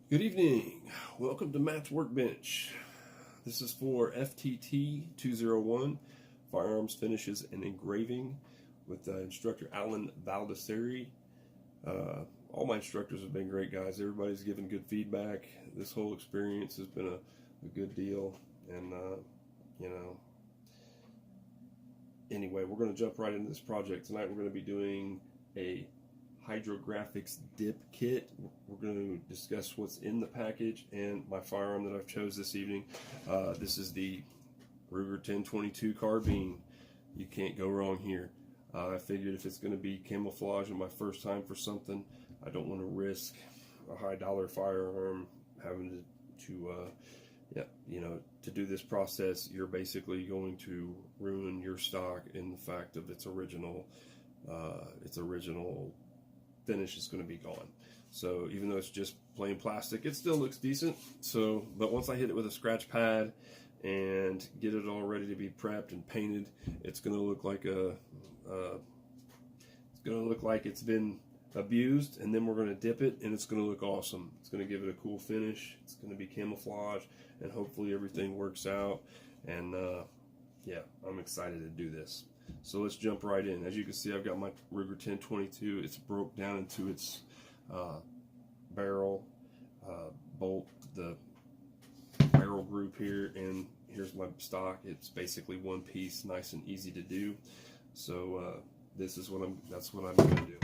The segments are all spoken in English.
Good evening. Welcome to Matt's Workbench. This is for FTT 201, Firearms Finishes and Engraving with instructor Alan Valdesari. All my instructors have been great guys. Everybody's given good feedback. This whole experience has been a good deal. And, anyway, we're going to jump right into this project. Tonight we're going to be doing a hydrographics dip kit. We're going to discuss what's in the package and my firearm that I've chose this evening. This is the Ruger 1022 carbine. You can't go wrong here. I figured if it's going to be camouflage and my first time for something, I don't want to risk a high dollar firearm having to do this process. You're basically going to ruin your stock in the fact of its original finish is going to be gone. So even though it's just plain plastic, it still looks decent. So, but once I hit it with a scratch pad and get it all ready to be prepped and painted, it's going to look like it's been abused, and then we're going to dip it and it's going to look awesome. It's going to give it a cool finish. It's going to be camouflage, and hopefully everything works out. And yeah, I'm excited to do this. So let's jump right in. As you can see, I've got my Ruger 1022. It's broke down into its barrel, bolt, the barrel group here, and here's my stock. It's basically one piece, nice and easy to do. So that's what I'm going to do.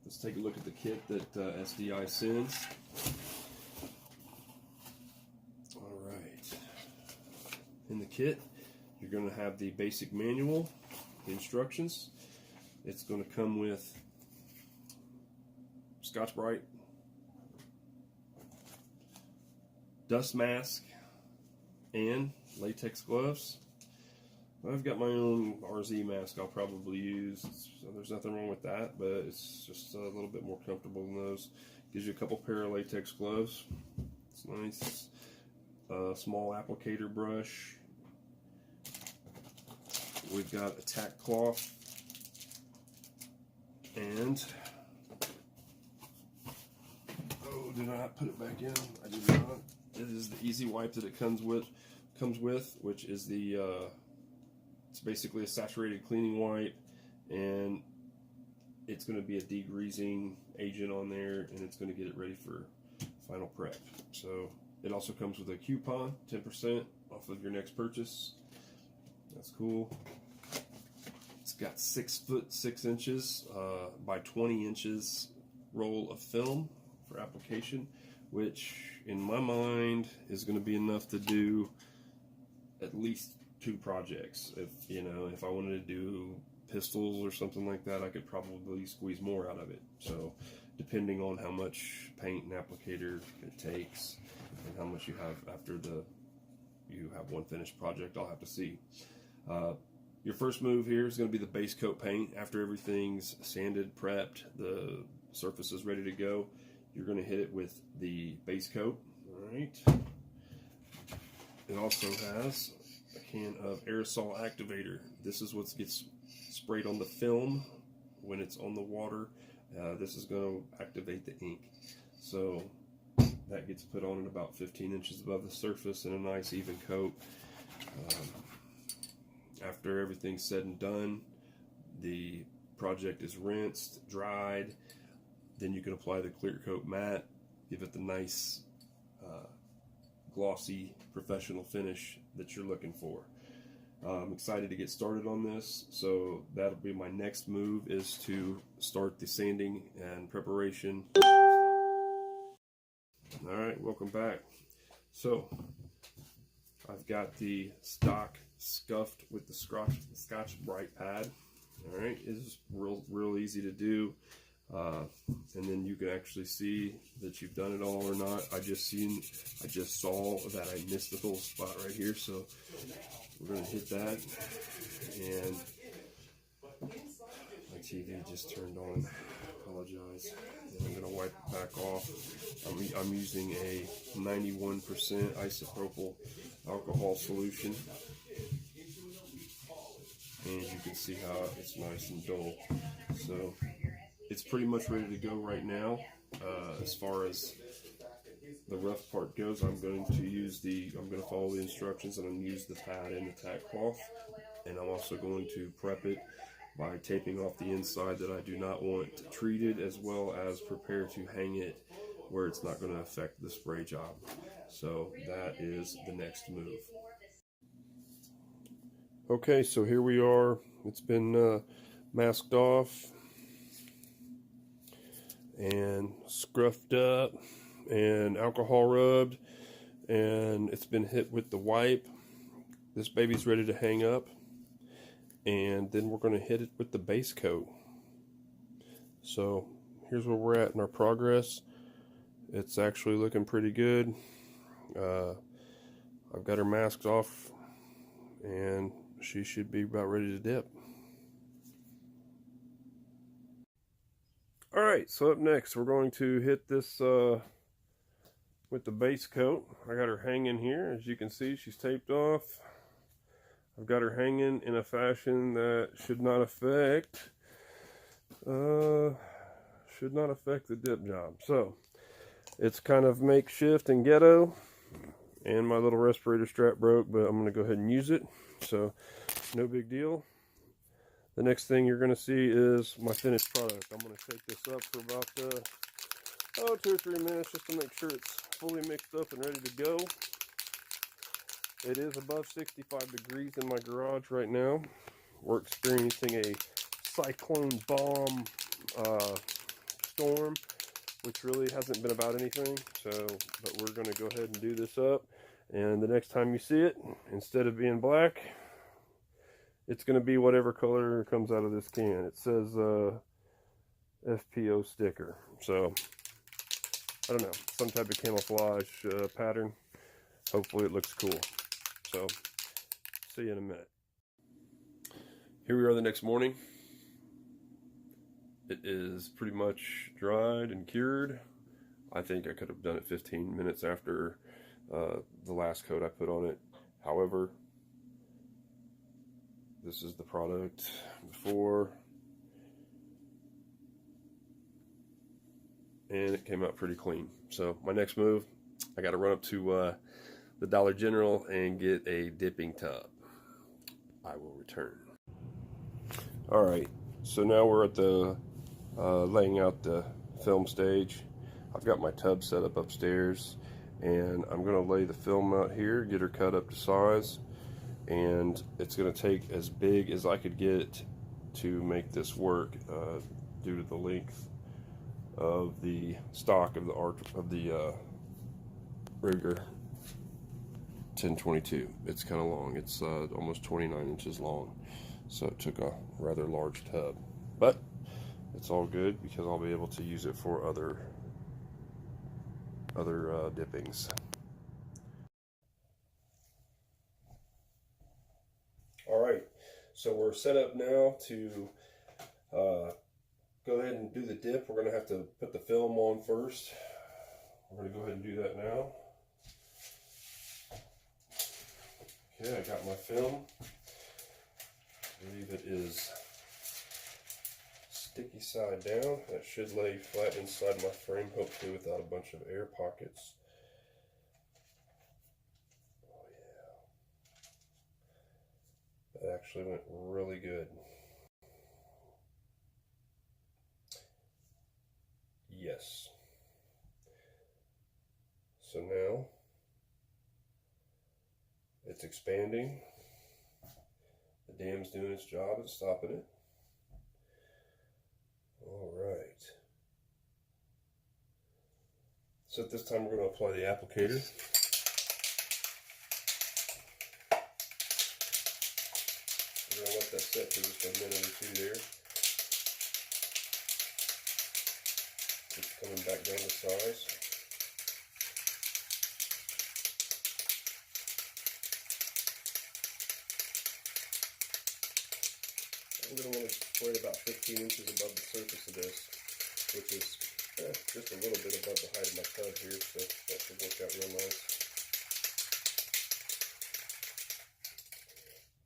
Let's take a look at the kit that SDI sends. All right. In the kit, you're going to have the basic manual, the instructions. It's going to come with Scotch-Brite, dust mask, and latex gloves. I've got my own RZ mask I'll probably use, so there's nothing wrong with that, but it's just a little bit more comfortable than those. Gives you a couple pair of latex gloves. It's nice. Small applicator brush. We've got a tack cloth, and did I not put it back in? I did not. It is the easy wipe that it comes with, which is the it's basically a saturated cleaning wipe, and it's going to be a degreasing agent on there, and it's going to get it ready for final prep. So it also comes with a coupon, 10% off of your next purchase. That's cool. It's got 6 foot 6 inches by 20 inches roll of film for application, which in my mind is going to be enough to do at least 2 projects. If I wanted to do pistols or something like that, I could probably squeeze more out of it. So depending on how much paint and applicator it takes and how much you have after you have one finished project, I'll have to see. Your first move here is going to be the base coat paint. After everything's sanded, prepped, the surface is ready to go, you're going to hit it with the base coat. All right. It also has a can of aerosol activator. This is what gets sprayed on the film when it's on the water. This is going to activate the ink. So that gets put on at about 15 inches above the surface in a nice even coat. After everything's said and done, the project is rinsed, dried, then you can apply the clear coat matte, give it the nice glossy professional finish that you're looking for. I'm excited to get started on this, so that'll be my next move, is to start the sanding and preparation. Alright, welcome back. So I've got the stock scuffed with the Scotch-Brite pad. Alright, it's real easy to do. And then you can actually see that you've done it all or not. I just saw that I missed the little spot right here, so we're going to hit that. And my TV just turned on. Apologize. And I'm going to wipe it back off. I'm using a 91% isopropyl alcohol solution, and you can see how it's nice and dull. So it's pretty much ready to go right now. As far as the rough part goes, I'm going to follow the instructions, and I'm going to use the pad and the tack cloth. And I'm also going to prep it by taping off the inside that I do not want treated, as well as prepare to hang it where it's not going to affect the spray job. So that is the next move. Okay, so here we are. It's been masked off and scruffed up and alcohol rubbed, and it's been hit with the wipe. This baby's ready to hang up, and then we're going to hit it with the base coat. So here's where we're at in our progress. It's actually looking pretty good. I've got her masked off, and she should be about ready to dip. Alright, so up next we're going to hit this with the base coat. I got her hanging here. As you can see, she's taped off. I've got her hanging in a fashion that should not affect the dip job. So it's kind of makeshift and ghetto, and my little respirator strap broke, but I'm going to go ahead and use it, so no big deal. The next thing you're going to see is my finished product. I'm going to shake this up for about 2 or 3 minutes just to make sure it's fully mixed up and ready to go. It is above 65 degrees in my garage right now. We're experiencing a cyclone bomb storm, which really hasn't been about anything. But we're going to go ahead and do this up. And the next time you see it, instead of being black, it's going to be whatever color comes out of this can. It says FPO sticker. So, I don't know, some type of camouflage pattern. Hopefully it looks cool. So, see you in a minute. Here we are the next morning. It is pretty much dried and cured. I think I could have done it 15 minutes after the last coat I put on it. However, this is the product before, and it came out pretty clean. So my next move, I got to run up to the Dollar General and get a dipping tub. I will return. Alright, so now we're at the laying out the film stage. I've got my tub set up upstairs, and I'm going to lay the film out here, get her cut up to size, and it's going to take as big as I could get to make this work due to the length of the stock of the Rigger 1022. It's kind of long. It's almost 29 inches long, so it took a rather large tub, but it's all good because I'll be able to use it for other dippings. Alright, so we're set up now to go ahead and do the dip. We're going to have to put the film on first. We're going to go ahead and do that now. Okay, I got my film. I believe it is sticky side down. That should lay flat inside my frame, hopefully without a bunch of air pockets. Oh yeah. That actually went really good. Yes. So now it's expanding. The dam's doing its job at stopping it. Alright. So at this time we're going to apply the applicator. We're going to let that set for just a minute or two there. It's coming back down to size. I'm going to want to spray about 15 inches above the surface of this, which is just a little bit above the height of my tub here, so that should work out real nice.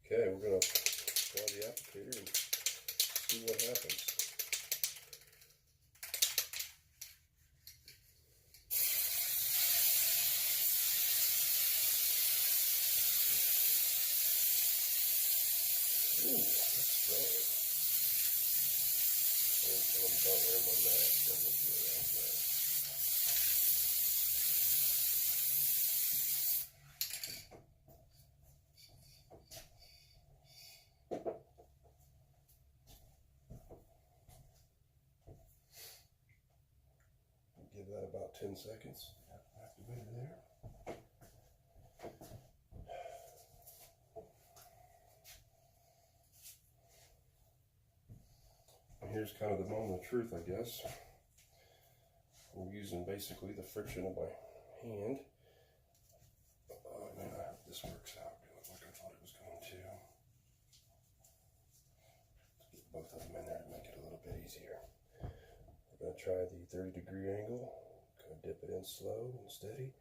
Okay, we're going to apply the applicator and see what happens. Don't wear my mask. That looks really like that. Give that about 10 seconds. Activator there. And here's kind of the moment of truth, I guess. I'm using basically the friction of my hand. Oh man, I hope this works out like I thought it was going to. Let's get both of them in there to make it a little bit easier. We're going to try the 30-degree angle. Going to dip it in slow and steady.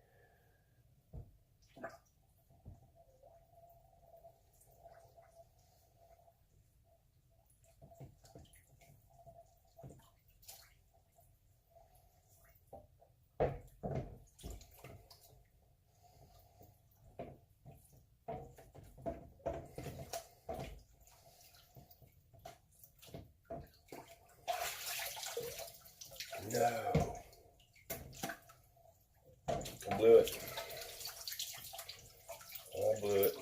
No. I blew it. I blew it.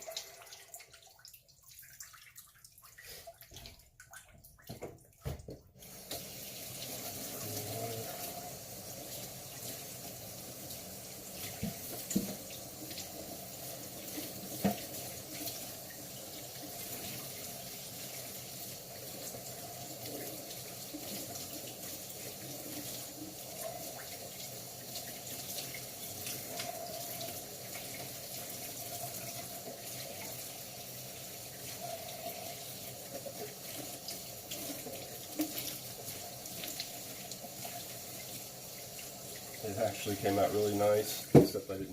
It actually came out really nice, except I did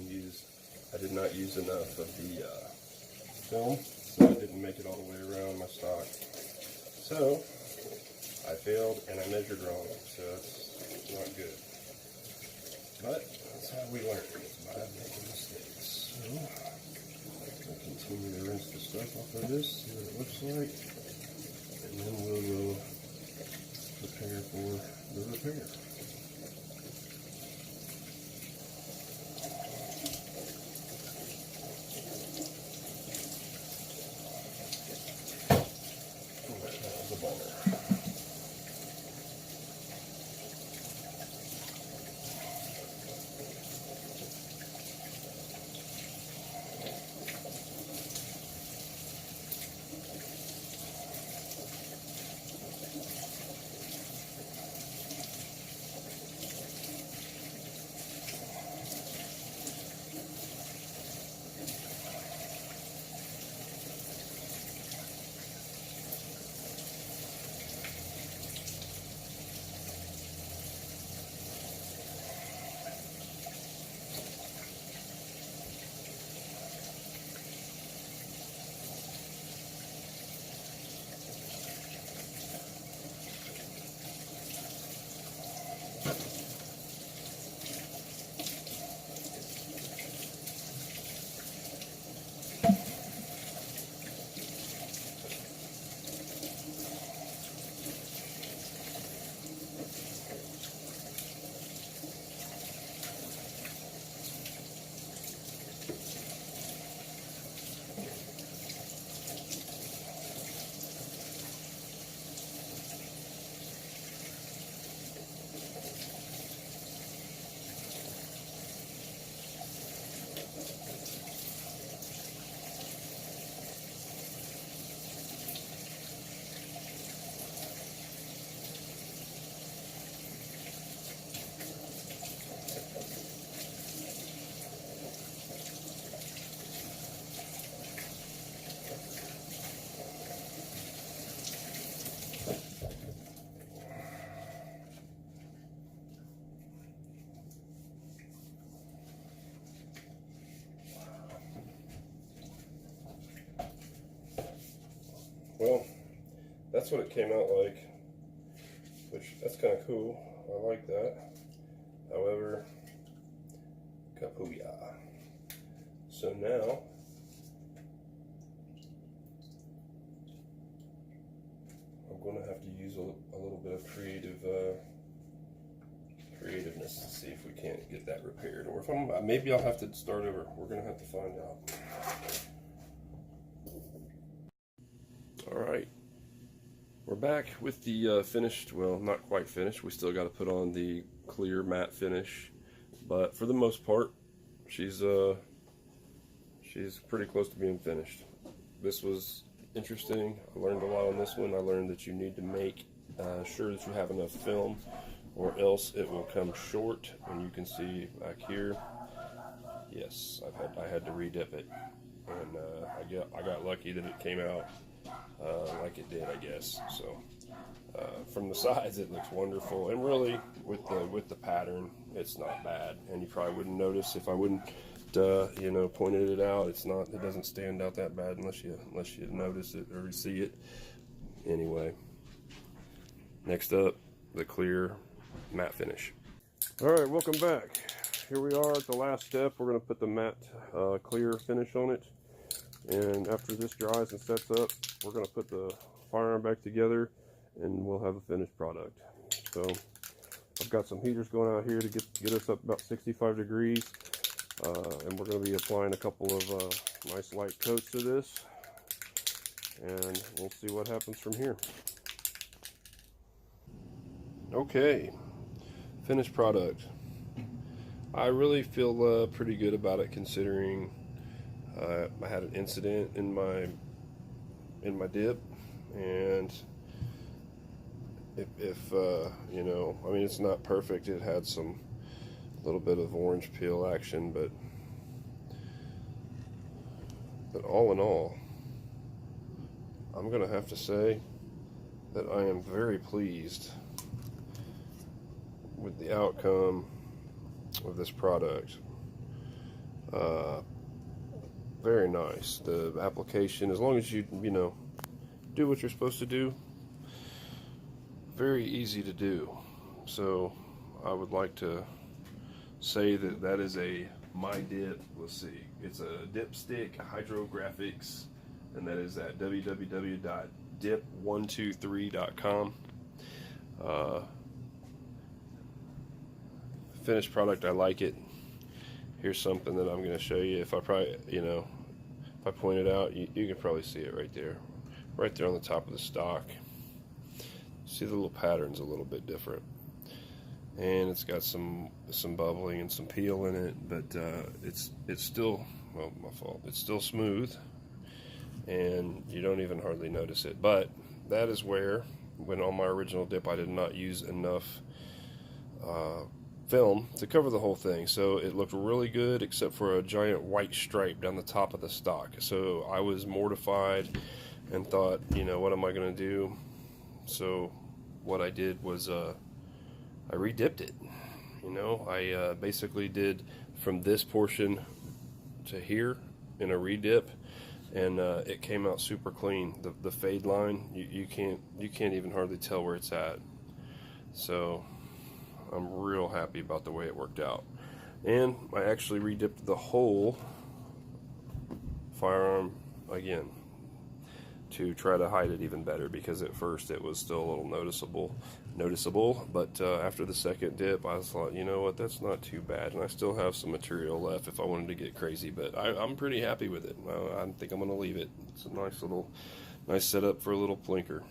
not use enough of the film, so I didn't make it all the way around my stock. So I failed and I measured wrong, so it's not good. But that's how we learn, is by making mistakes. So I'll continue to rinse the stuff off of this, see what it looks like, and then we will prepare for the repair. Well, that's what it came out like, which that's kind of cool. I like that. However, kapooyah. So now, I'm I'm going to have to use a little bit of creativeness to see if we can't get that repaired, or if maybe I'll have to start over. We're going to have to find out. All right, we're back with the finished, well, not quite finished. We still got to put on the clear matte finish, but for the most part, she's pretty close to being finished. This was interesting. I learned a lot on this one. I learned that you need to make sure that you have enough film, or else it will come short. And you can see back here, yes, I had to redip it, and I got lucky that it came out like it did, I guess. So from the sides, it looks wonderful, and really with the pattern, it's not bad. And you probably wouldn't notice if I wouldn't pointed it out. It doesn't stand out that bad unless you notice it or you see it. Anyway, next up, the clear matte finish. All right, welcome back. Here we are at the last step. We're going to put the matte clear finish on it, and after this dries and sets up, we're going to put the firearm back together, and we'll have a finished product. So I've got some heaters going out here to get us up about 65 degrees. And we're going to be applying a couple of nice light coats to this, and we'll see what happens from here. Okay, finished product. I really feel pretty good about it, considering I had an incident in my dip, and if I mean, it's not perfect. It had some little bit of orange peel action, but all in all, I'm gonna have to say that I am very pleased with the outcome of this product. Very nice. The application, as long as you do what you're supposed to do, very easy to do. So I would like to say that is my dip. Let's see, it's a dipstick hydrographics, and that is at www.dip123.com. Finished product, I like it. Here's something that I'm going to show you. If I point it out, you can probably see it right there on the top of the stock. See, the little pattern's a little bit different, and it's got some bubbling and some peel in it, but it's still, well, my fault, it's still smooth, and you don't even hardly notice it. But that is where, when on my original dip, I did not use enough film to cover the whole thing, so it looked really good except for a giant white stripe down the top of the stock. So I was mortified and thought, what am I going to do? So what I did was I redipped it. I basically did from this portion to here in a redip, and it came out super clean. The fade line, you can't even hardly tell where it's at. So I'm real happy about the way it worked out. And I actually redipped the whole firearm again to try to hide it even better, because at first it was still a little noticeable, but after the second dip, I thought, you know what, that's not too bad, and I still have some material left if I wanted to get crazy, but I'm pretty happy with it. I think I'm going to leave it. It's a nice setup for a little plinker.